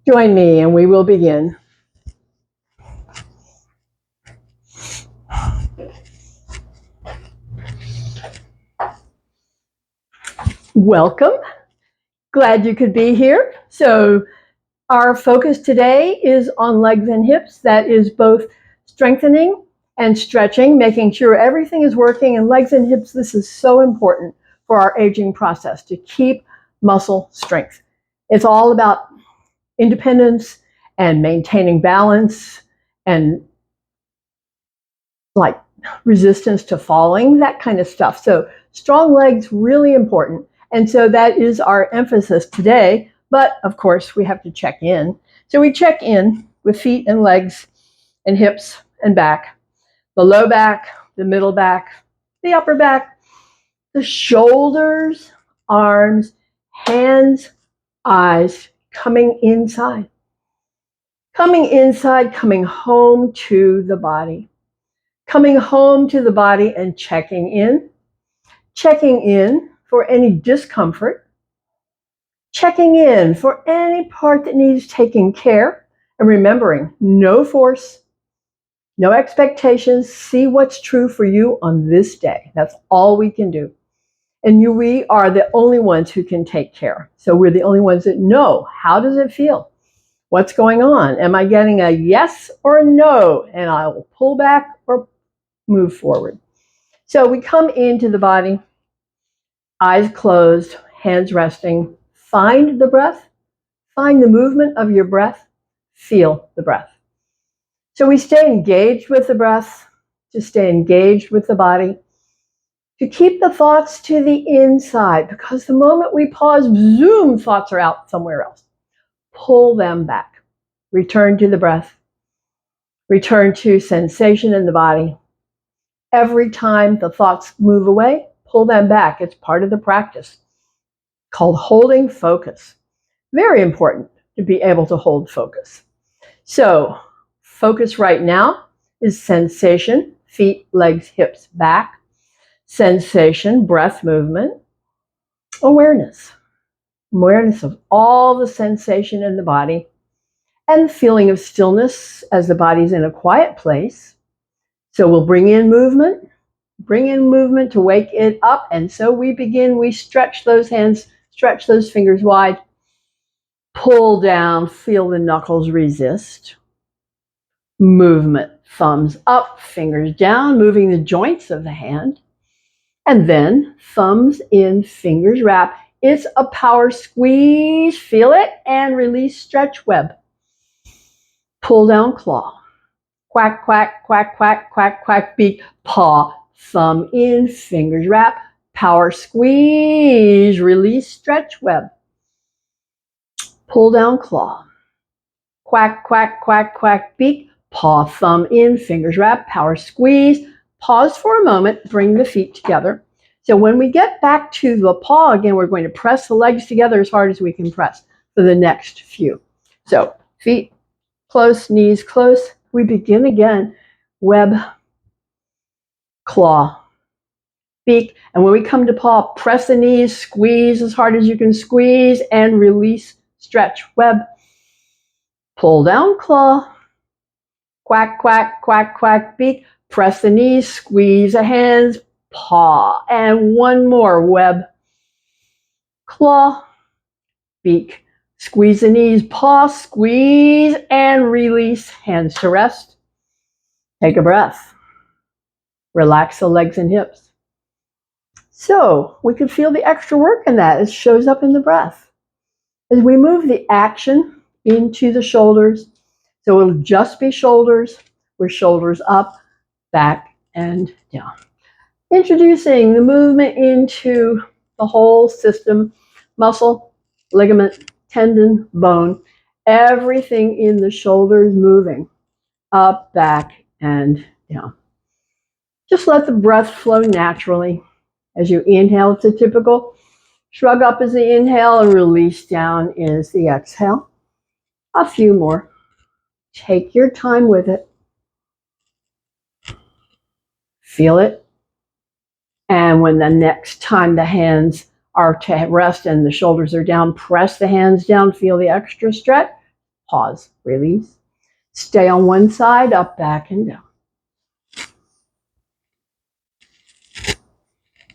Join me and we will begin. Welcome. Glad you could be here. So our focus today is on legs and hips. That is both strengthening and stretching, making sure everything is working. And legs and hips, this is so important for our aging process to keep muscle strength. It's all about independence and maintaining balance and like resistance to falling, that kind of stuff. So strong legs, really important. And so that is our emphasis today. But of course, we have to check in. So we check in with feet and legs and hips and back, the low back, the middle back, the upper back, the shoulders, arms, hands, eyes, coming inside. Coming inside, coming home to the body. Coming home to the body and checking in for any discomfort, checking in for any part that needs taking care, and remembering no force, no expectations. See what's true for you on this day. That's all we can do. And we are the only ones who can take care. So we're the only ones that know, how does it feel? What's going on? Am I getting a yes or a no? And I will pull back or move forward. So we come into the body, eyes closed, hands resting. Find the breath. Find the movement of your breath. Feel the breath. So we stay engaged with the breath, to stay engaged with the body, to keep the thoughts to the inside, because the moment we pause, zoom, thoughts are out somewhere else. Pull them back. Return to the breath. Return to sensation in the body. Every time the thoughts move away, pull them back. It's part of the practice called holding focus. Very important to be able to hold focus. So focus right now is sensation, feet, legs, hips, back. Sensation, breath movement. Awareness. Awareness of all the sensation in the body and the feeling of stillness as the body's in a quiet place. So we'll bring in movement to wake it up. And so we begin, we stretch those hands, stretch those fingers wide, pull down, feel the knuckles resist. Movement, thumbs up, fingers down, moving the joints of the hand. And then thumbs in, fingers wrap. It's a power squeeze, feel it, and release, stretch, web. Pull down, claw. Quack, quack, quack, quack, quack, quack, beak, paw. Thumb in, fingers wrap, power squeeze, release, stretch, web. Pull down, claw. Quack, quack, quack, quack, beak, paw, thumb in, fingers wrap, power squeeze. Pause for a moment, bring the feet together. So when we get back to the paw again, we're going to press the legs together as hard as we can press for the next few. So feet close, knees close. We begin again, web, claw, beak. And when we come to paw, press the knees, squeeze as hard as you can squeeze, and release, stretch, web. Pull down, claw. Quack, quack, quack, quack, beak. Press the knees, squeeze the hands, paw. And one more, web, claw, beak. Squeeze the knees, paw, squeeze, and release. Hands to rest. Take a breath. Relax the legs and hips. So we can feel the extra work in that. It shows up in the breath. As we move the action into the shoulders, so it'll just be shoulders, with shoulders up, back, and down. Introducing the movement into the whole system, muscle, ligament, tendon, bone, everything in the shoulders moving up, back, and down. Just let the breath flow naturally. As you inhale, it's a typical shrug up is the inhale and release down is the exhale. A few more. Take your time with it. Feel it. And when the next time the hands are to rest and the shoulders are down, press the hands down, feel the extra stretch, Pause, release. Stay on one side, up, back, and down.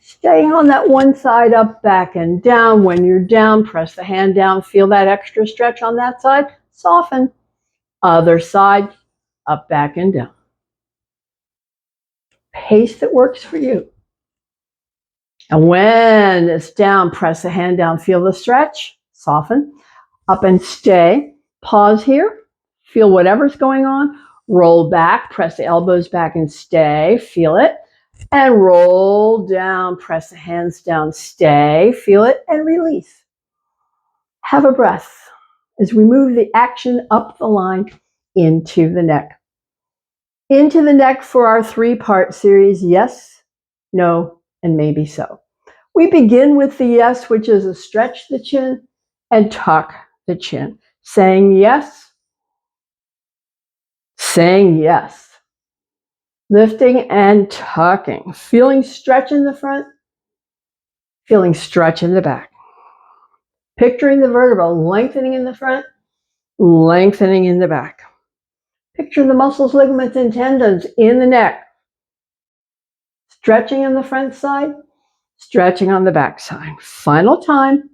Staying on that one side, up, back, and down. When you're down, press the hand down. Feel that extra stretch on that side. Soften. Other side, up, back, and down. Pace that works for you. And when it's down, press the hand down. Feel the stretch. Soften. Up and stay. Pause here. Feel whatever's going on. Roll back. Press the elbows back and stay. Feel it. And roll down. Press the hands down. Stay. Feel it and release. Have a breath as we move the action up the line into the neck. Into the neck for our 3-part series, yes, no, and maybe so. We begin with the yes, which is a stretch the chin and tuck the chin. Saying yes, saying yes. Lifting and tucking. Feeling stretch in the front, feeling stretch in the back. Picturing the vertebra lengthening in the front, lengthening in the back. Picture the muscles, ligaments, and tendons in the neck. Stretching on the front side, stretching on the back side. Final time.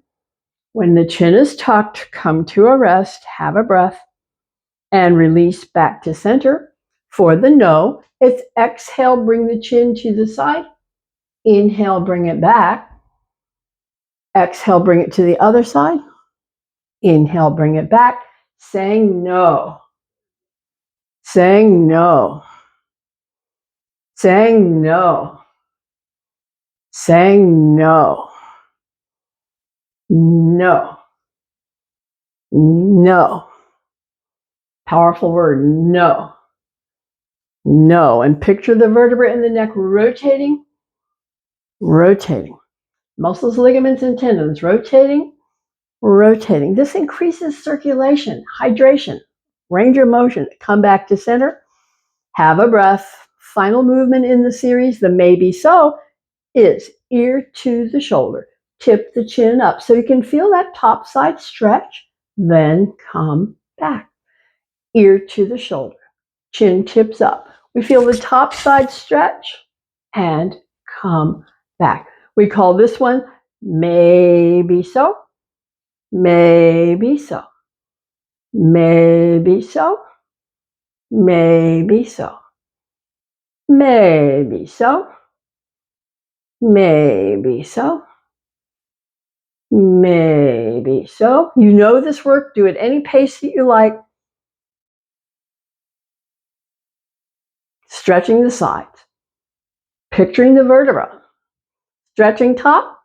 When the chin is tucked, come to a rest, have a breath, and release back to center. For the no, it's exhale, bring the chin to the side. Inhale, bring it back. Exhale, bring it to the other side. Inhale, bring it back. Saying no. Saying no. Saying no. Saying no. No. No. Powerful word, no. No. And picture the vertebrae in the neck rotating, rotating. Muscles, ligaments, and tendons rotating, rotating. This increases circulation, hydration, range of motion. Come back to center. Have a breath. Final movement in the series, the maybe so, is ear to the shoulder. Tip the chin up so you can feel that top side stretch. Then come back. Ear to the shoulder. Chin tips up. We feel the top side stretch and come back. We call this one maybe so, maybe so, maybe so, maybe so, maybe so, maybe so, maybe so. You know this work. Do it any pace that you like. Stretching the sides. Picturing the vertebra. Stretching top,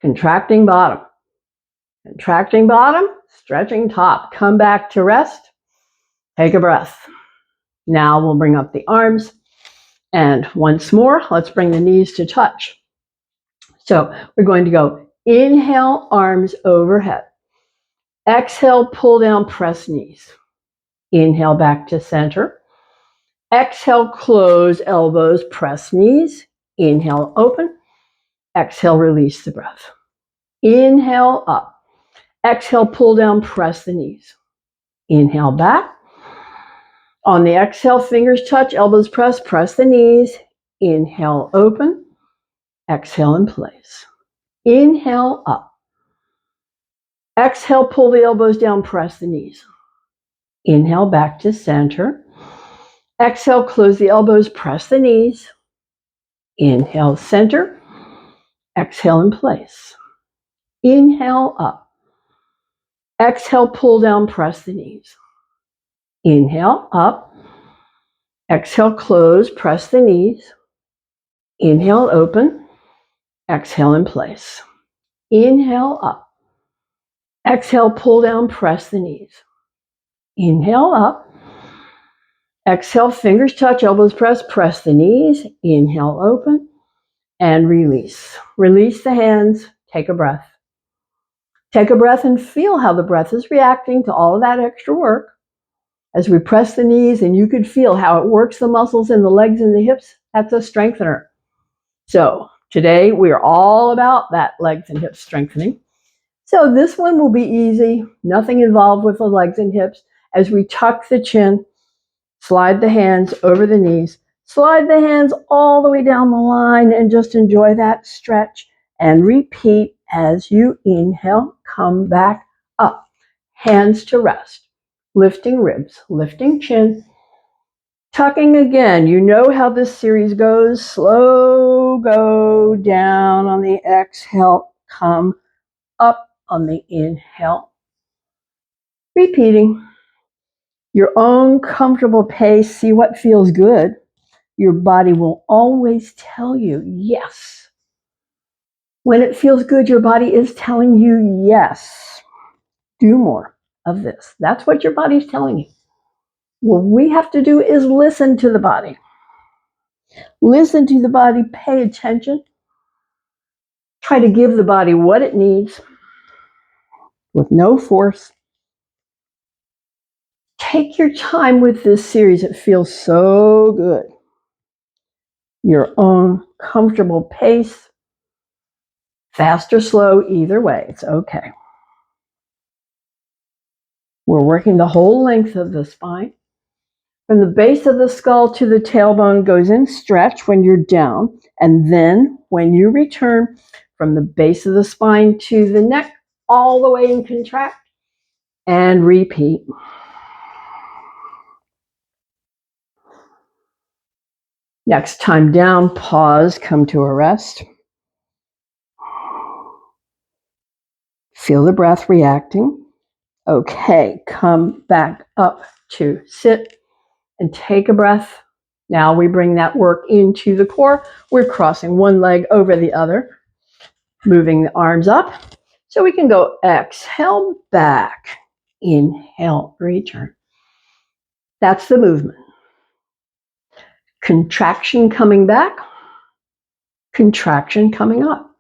contracting bottom. Contracting bottom, stretching top. Come back to rest. Take a breath. Now we'll bring up the arms. And once more, let's bring the knees to touch. So we're going to go inhale, arms overhead. Exhale, pull down, press knees. Inhale back to center. Exhale, close elbows, press knees. Inhale, open. Exhale, release the breath. Inhale, up. Exhale, pull down, press the knees. Inhale back. On the exhale, fingers touch, elbows press the knees. Inhale, open. Exhale, in place. Inhale, up. Exhale, pull the elbows down, press the knees. Inhale, back to center. Exhale, close the elbows, press the knees. Inhale, center. Exhale, in place. Inhale, up. Exhale, pull down, press the knees. Inhale, up. Exhale, close, press the knees. Inhale, open. Exhale, in place. Inhale, up. Exhale, pull down, press the knees. Inhale, up. Exhale, fingers touch, elbows press the knees. Inhale, open, and release. Release the hands, take a breath. Take a breath and feel how the breath is reacting to all of that extra work. As we press the knees, and you could feel how it works the muscles in the legs and the hips, that's a strengthener. So today we are all about that legs and hips strengthening. So this one will be easy, nothing involved with the legs and hips. As we tuck the chin, slide the hands over the knees, slide the hands all the way down the line, and just enjoy that stretch. And repeat as you inhale, come back up. Hands to rest, lifting ribs, lifting chin, tucking again. You know how this series goes. Slow go down on the exhale, come up on the inhale. Repeating your own comfortable pace. See what feels good. Your body will always tell you yes. When it feels good, your body is telling you yes. Do more of this. That's what your body's telling you. What we have to do is listen to the body. Listen to the body, pay attention. Try to give the body what it needs with no force. Take your time with this series. It feels so good. Your own comfortable pace. Fast or slow, either way, it's okay. We're working the whole length of the spine. From the base of the skull to the tailbone goes in stretch when you're down. And then when you return from the base of the spine to the neck, all the way in contract and repeat. Next time down, pause, come to a rest. Feel the breath reacting. Okay, come back up to sit and take a breath. Now we bring that work into the core. We're crossing one leg over the other, moving the arms up. So we can go exhale back, inhale, return. That's the movement. Contraction coming back, contraction coming up.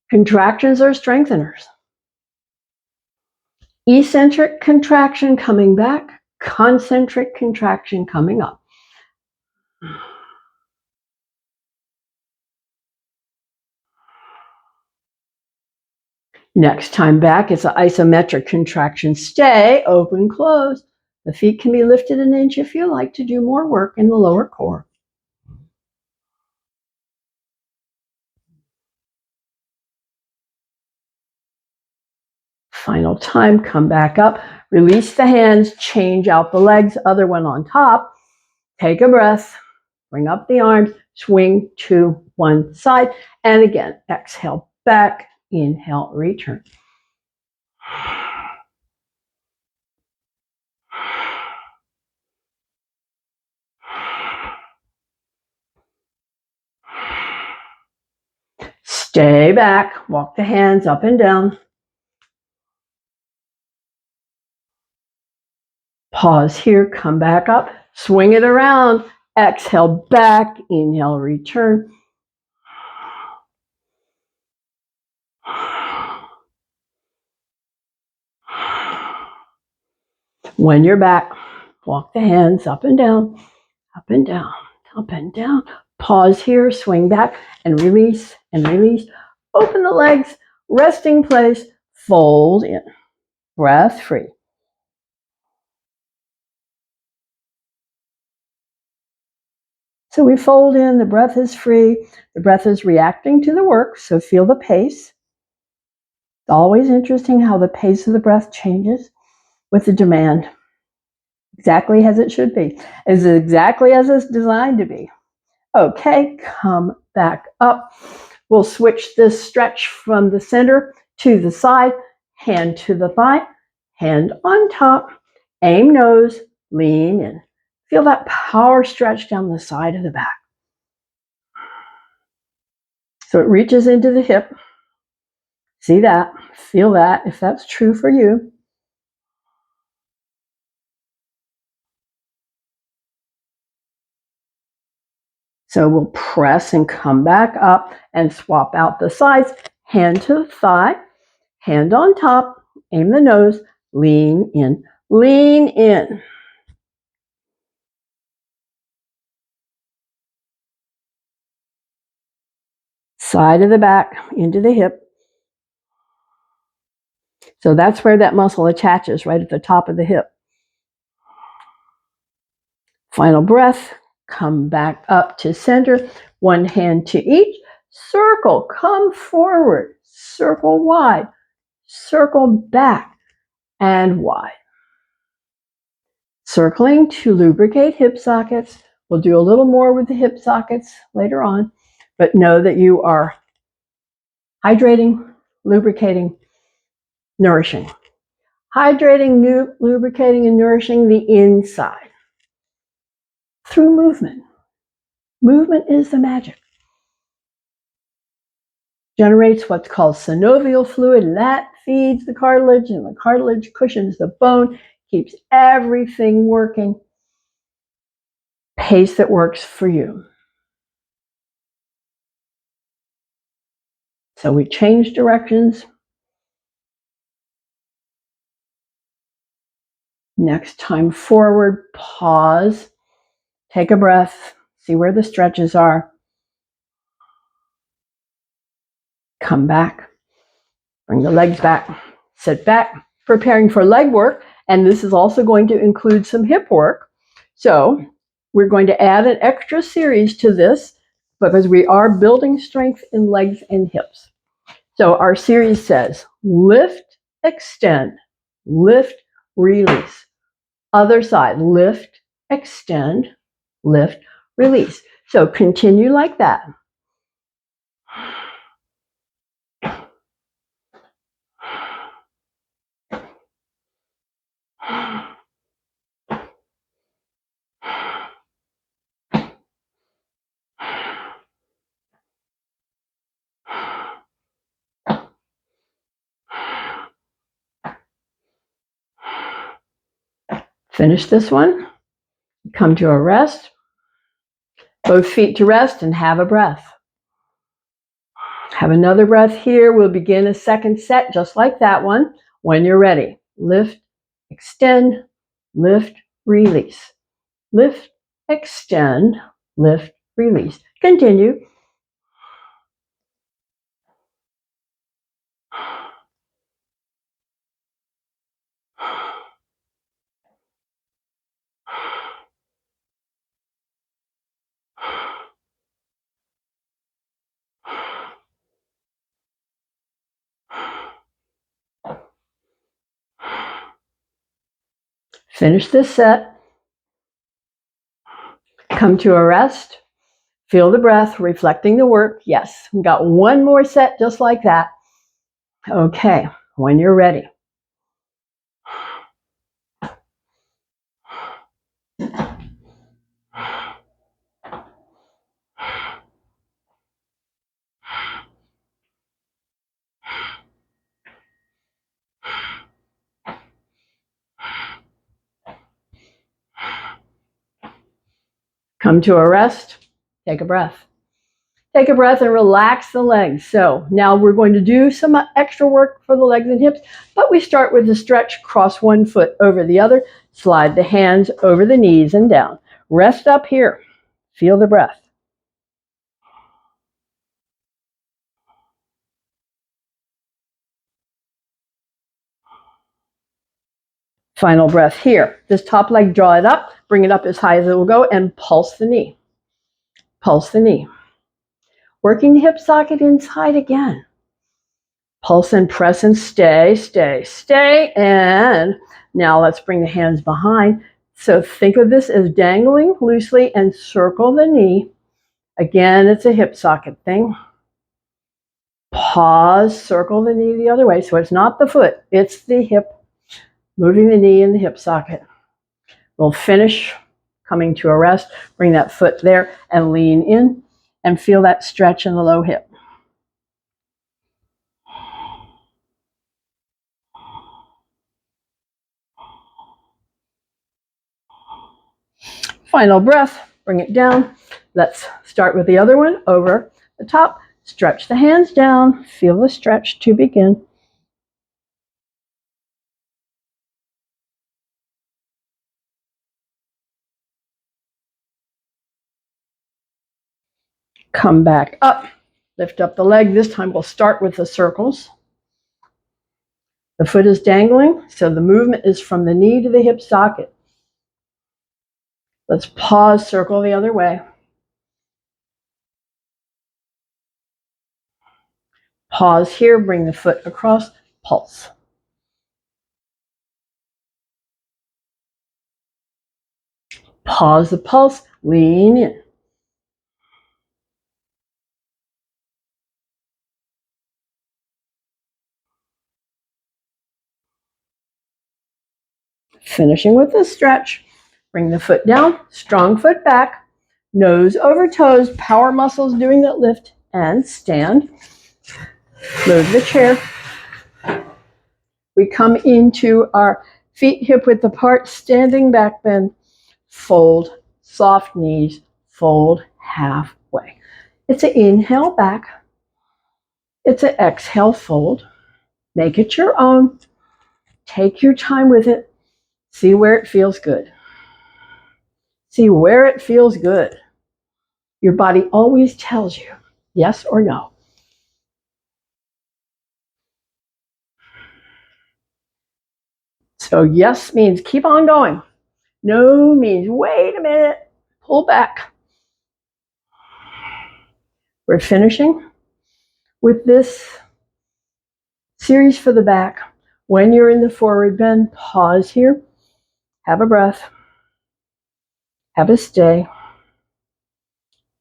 Contractions are strengtheners. Eccentric contraction coming back, concentric contraction coming up. Next time back, it's an isometric contraction. Stay open, close. The feet can be lifted an inch if you like to do more work in the lower core. Final time, come back up, release the hands, change out the legs, other one on top. Take a breath, bring up the arms, swing to one side, and again, exhale back, inhale, return. Stay back, walk the hands up and down. Pause here, come back up, swing it around, exhale back, inhale, return. When you're back, walk the hands up and down, up and down, up and down. Pause here, swing back, and release, and release. Open the legs, resting place, fold in, breath free. So we fold in, the breath is free, the breath is reacting to the work, so feel the pace. It's always interesting how the pace of the breath changes with the demand. Exactly as it should be. Is exactly as it's designed to be. Okay, come back up. We'll switch this stretch from the center to the side, hand to the thigh, hand on top, aim nose, lean in. Feel that power stretch down the side of the back. So it reaches into the hip. See that, feel that, if that's true for you. So we'll press and come back up and swap out the sides. Hand to the thigh, hand on top, aim the nose, lean in, lean in. Side of the back into the hip. So that's where that muscle attaches, right at the top of the hip. Final breath. Come back up to center. One hand to each. Circle. Come forward. Circle wide. Circle back and wide. Circling to lubricate hip sockets. We'll do a little more with the hip sockets later on, but know that you are hydrating, lubricating, nourishing. Hydrating, lubricating, and nourishing the inside through movement. Movement is the magic. Generates what's called synovial fluid, and that feeds the cartilage, and the cartilage cushions the bone, keeps everything working. Pace that works for you. So we change directions. Next time forward, pause, take a breath, see where the stretches are. Come back, bring the legs back, sit back, preparing for leg work. And this is also going to include some hip work. So we're going to add an extra series to this because we are building strength in legs and hips. So our series says lift, extend, lift, release. Other side, lift, extend, lift, release. So continue like that. Finish this one. Come to a rest. Both feet to rest and have a breath. Have another breath here. We'll begin a second set just like that one. When you're ready, lift, extend, lift, release. Lift, extend, lift, release. Continue. Finish this set. Come to a rest. Feel the breath, reflecting the work. Yes, we got one more set just like that. Okay, when you're ready. Come to a rest. Take a breath. Take a breath and relax the legs. So now we're going to do some extra work for the legs and hips, but we start with the stretch. Cross one foot over the other. Slide the hands over the knees and down. Rest up here. Feel the breath. Final breath here. This top leg, draw it up, bring it up as high as it will go, and pulse the knee. Pulse the knee. Working the hip socket inside again. Pulse and press and stay, stay, stay. And now let's bring the hands behind. So think of this as dangling loosely and circle the knee. Again, it's a hip socket thing. Pause, circle the knee the other way. So it's not the foot, it's the hip. Moving the knee in the hip socket. We'll finish coming to a rest. Bring that foot there and lean in and feel that stretch in the low hip. Final breath, bring it down. Let's start with the other one over the top. Stretch the hands down. Feel the stretch to begin. Come back up. Lift up the leg. This time we'll start with the circles. The foot is dangling, so the movement is from the knee to the hip socket. Let's pause, circle the other way. Pause here, bring the foot across, pulse. Pause the pulse, lean in. Finishing with the stretch. Bring the foot down, strong foot back, nose over toes, power muscles doing that lift, and stand. Move the chair. We come into our feet hip width apart, standing back bend, fold, soft knees, fold halfway. It's an inhale back. It's an exhale fold. Make it your own. Take your time with it. See where it feels good. See where it feels good. Your body always tells you yes or no. So yes means keep on going. No means wait a minute, pull back. We're finishing with this series for the back. When you're in the forward bend, pause here, have a breath, have a stay,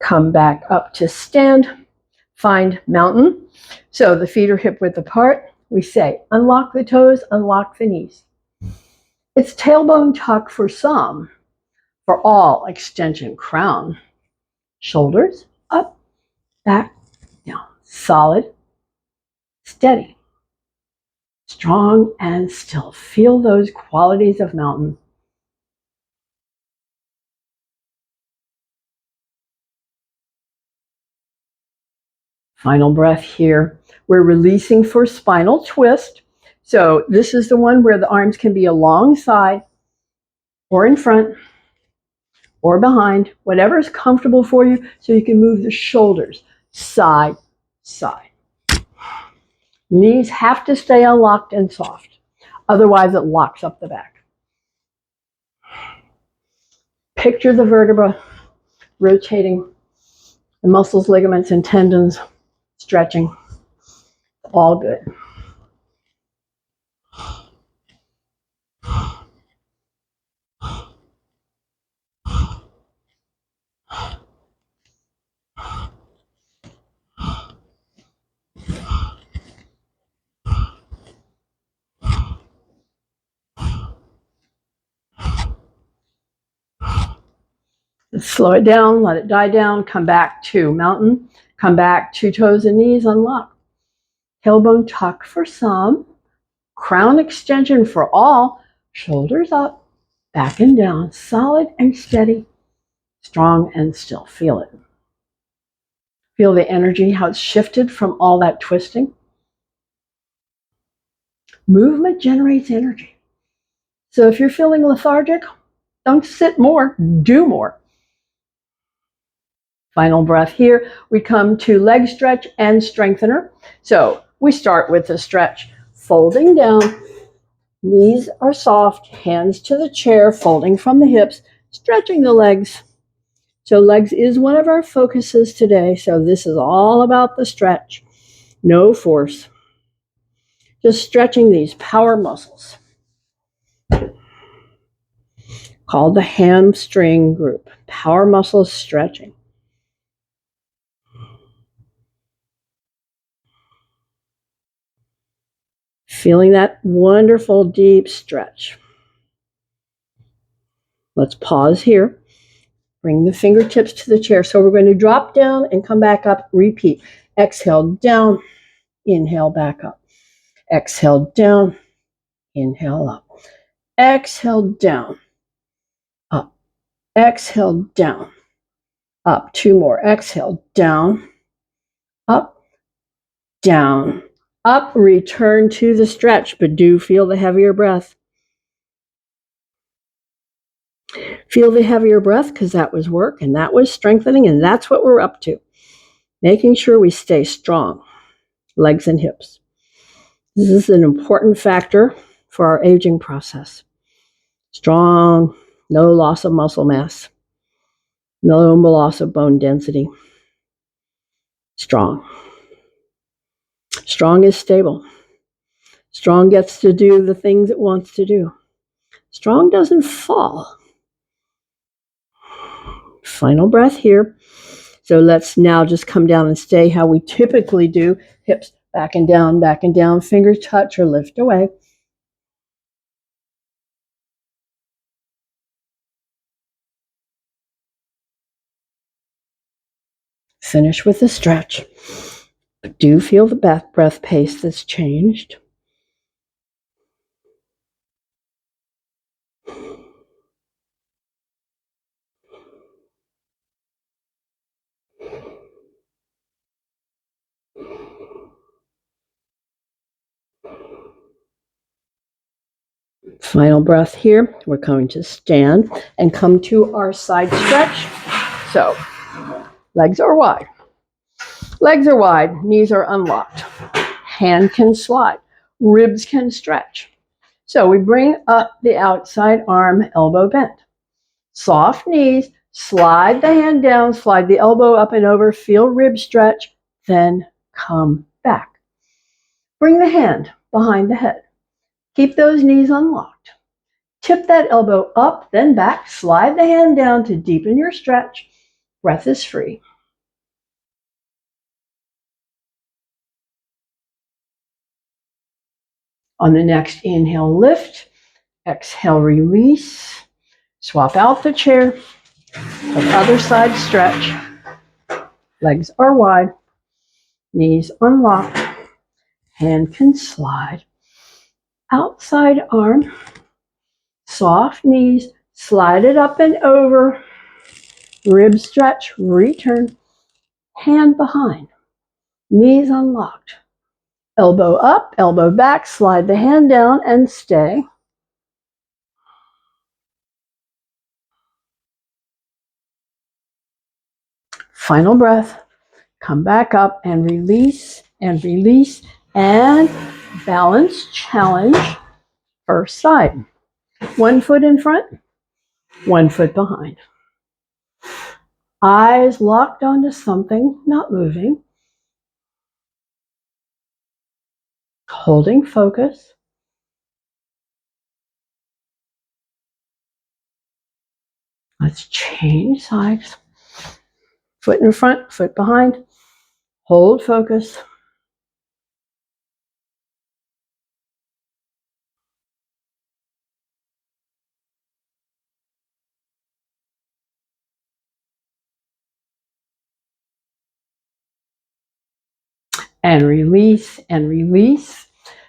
come back up to stand, find mountain. So the feet are hip width apart. We say unlock the toes, unlock the knees. It's tailbone tuck for some, for all extension crown. Shoulders up, back, down. Solid, steady, strong and still. Feel those qualities of mountain. Final breath here. We're releasing for spinal twist. So this is the one where the arms can be alongside or in front or behind, whatever is comfortable for you, so you can move the shoulders side, side. Knees have to stay unlocked and soft. Otherwise, it locks up the back. Picture the vertebra rotating, the muscles, ligaments, and tendons stretching. All good. Slow it down, let it die down, come back to mountain, come back to toes and knees, unlock. Tailbone tuck for some, crown extension for all, shoulders up, back and down, solid and steady, strong and still. Feel it. Feel the energy, how it's shifted from all that twisting. Movement generates energy. So if you're feeling lethargic, don't sit more, do more. Final breath here. We come to leg stretch and strengthener. So we start with the stretch, folding down. Knees are soft, hands to the chair, folding from the hips, stretching the legs. So legs is one of our focuses today. So this is all about the stretch. No force. Just stretching these power muscles. Called the hamstring group. Power muscles stretching. Feeling that wonderful deep stretch. Let's pause here. Bring the fingertips to the chair. So we're going to drop down and come back up. Repeat. Exhale down. Inhale back up. Exhale down. Inhale up. Exhale down. Up. Exhale down. Up. Two more. Exhale down. Up. Down. Up. Return to the stretch, but do feel the heavier breath. Feel the heavier breath because that was work and that was strengthening, and that's what we're up to. Making sure we stay strong, legs and hips. This is an important factor for our aging process. Strong, no loss of muscle mass, no loss of bone density. Strong. Strong is stable. Strong gets to do the things it wants to do. Strong doesn't fall. Final breath here. So let's now just come down and stay how we typically do. Hips back and down, fingers touch or lift away. Finish with a stretch. Do feel the breath pace that's changed. Final breath here. We're going to stand and come to our side stretch. So, legs are wide. Legs are wide, knees are unlocked. Hand can slide. Ribs can stretch. So we bring up the outside arm, elbow bent. Soft knees, slide the hand down, slide the elbow up and over, feel rib stretch, then come back. Bring the hand behind the head. Keep those knees unlocked. Tip that elbow up, then back. Slide the hand down to deepen your stretch. Breath is free. On the next inhale, lift. Exhale, release. Swap out the chair. The other side stretch. Legs are wide. Knees unlocked. Hand can slide. Outside arm. Soft knees. Slide it up and over. Rib stretch. Return. Hand behind. Knees unlocked. Elbow up, elbow back. Slide the hand down and stay. Final breath. Come back up and release and release and balance challenge. First side. 1 foot in front, 1 foot behind. Eyes locked onto something, not moving. Holding focus. Let's change sides. Foot in front, foot behind. Hold focus. And release and release.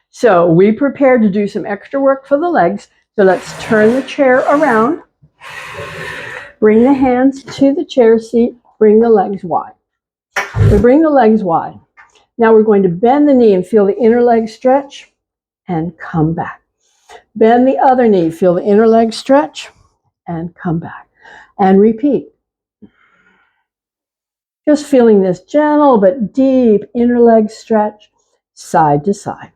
So we prepared to do some extra work for the legs. So let's turn the chair around. Bring the hands to the chair seat. Bring the legs wide. We bring the legs wide. Now we're going to bend the knee and feel the inner leg stretch and come back. Bend the other knee. Feel the inner leg stretch and come back. And repeat. Just feeling this gentle but deep inner leg stretch side to side.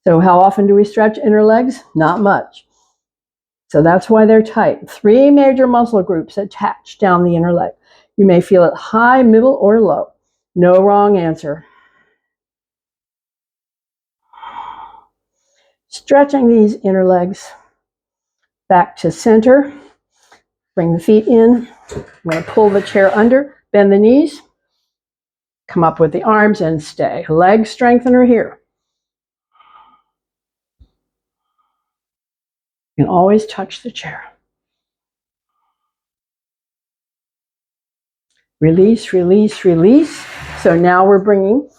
So how often do we stretch inner legs? Not much. So that's why they're tight. 3 major muscle groups attach down the inner leg. You may feel it high, middle, or low. No wrong answer. Stretching these inner legs back to center. Bring the feet in. I'm going to pull the chair under, bend the knees, come up with the arms and stay. Leg strengthener here. You can always touch the chair. Release, release, release. So now we're bringing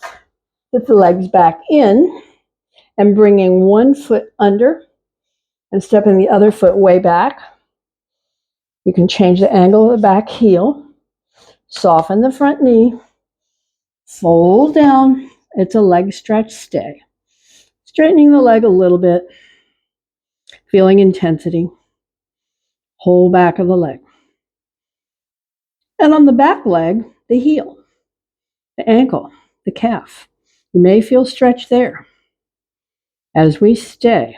the legs back in and bringing 1 foot under and stepping the other foot way back. You can change the angle of the back heel. Soften the front knee. Fold down. It's a leg stretch, stay. Straightening the leg a little bit. Feeling intensity. Whole back of the leg. And on the back leg, the heel, the ankle, the calf. You may feel stretch there. As we stay,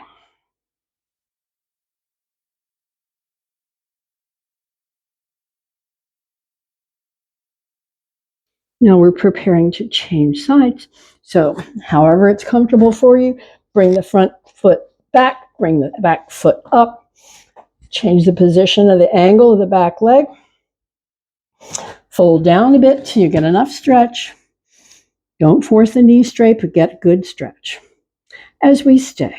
now we're preparing to change sides. So however it's comfortable for you, bring the front foot back, bring the back foot up, change the position of the angle of the back leg, fold down a bit till you get enough stretch. Don't force the knee straight, but get good stretch. As we stay.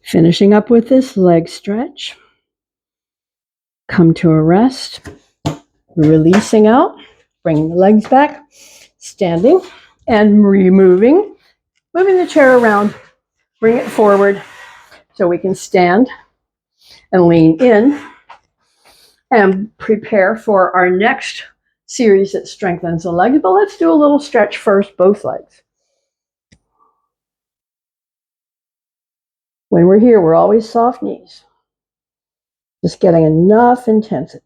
Finishing up with this leg stretch. Come to a rest. Releasing out. Bringing the legs back. Standing and moving the chair around. Bring it forward so we can stand and lean in and prepare for our next series that strengthens the legs. But let's do a little stretch first, both legs. When we're here, we're always soft knees. Just getting enough intensity.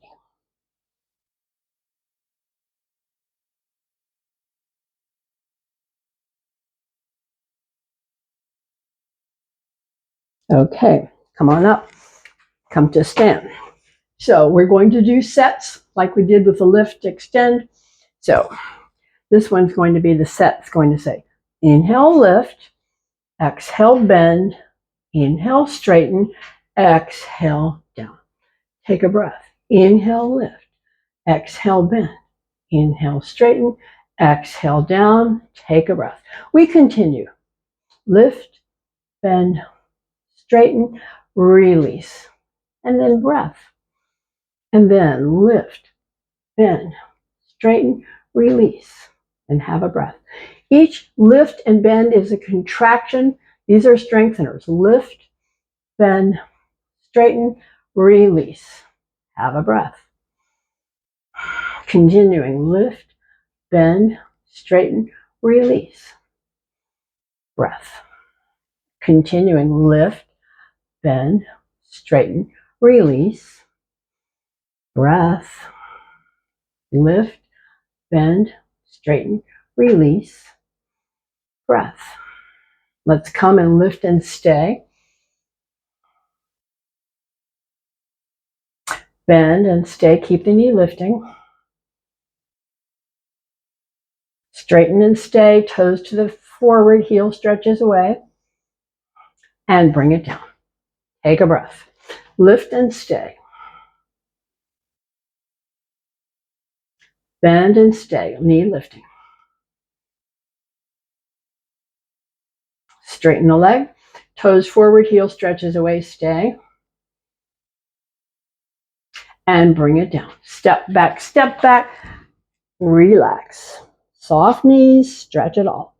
Okay, come on up. Come to stand. So we're going to do sets like we did with the lift extend. So this one's going to be the set. It's going to say inhale, lift, exhale, bend, inhale, straighten, exhale, down. Take a breath. Inhale, lift, exhale, bend, inhale, straighten, exhale, down. Take a breath. We continue. Lift, bend, straighten, release, and then breath. And then lift, bend, straighten, release, and have a breath. Each lift and bend is a contraction. These are strengtheners. Lift, bend, straighten, release. Have a breath. Continuing. Lift, bend, straighten, release. Breath. Continuing. Lift, bend, straighten, release. Breath. Lift, bend, straighten, release. Breath. Let's come and lift and stay. Bend and stay. Keep the knee lifting. Straighten and stay. Toes to the forward. Heel stretches away. And bring it down. Take a breath. Lift and stay. Bend and stay. Knee lifting. Straighten the leg. Toes forward. Heel stretches away. Stay. And bring it down. Step back. Step back. Relax. Soft knees. Stretch it all.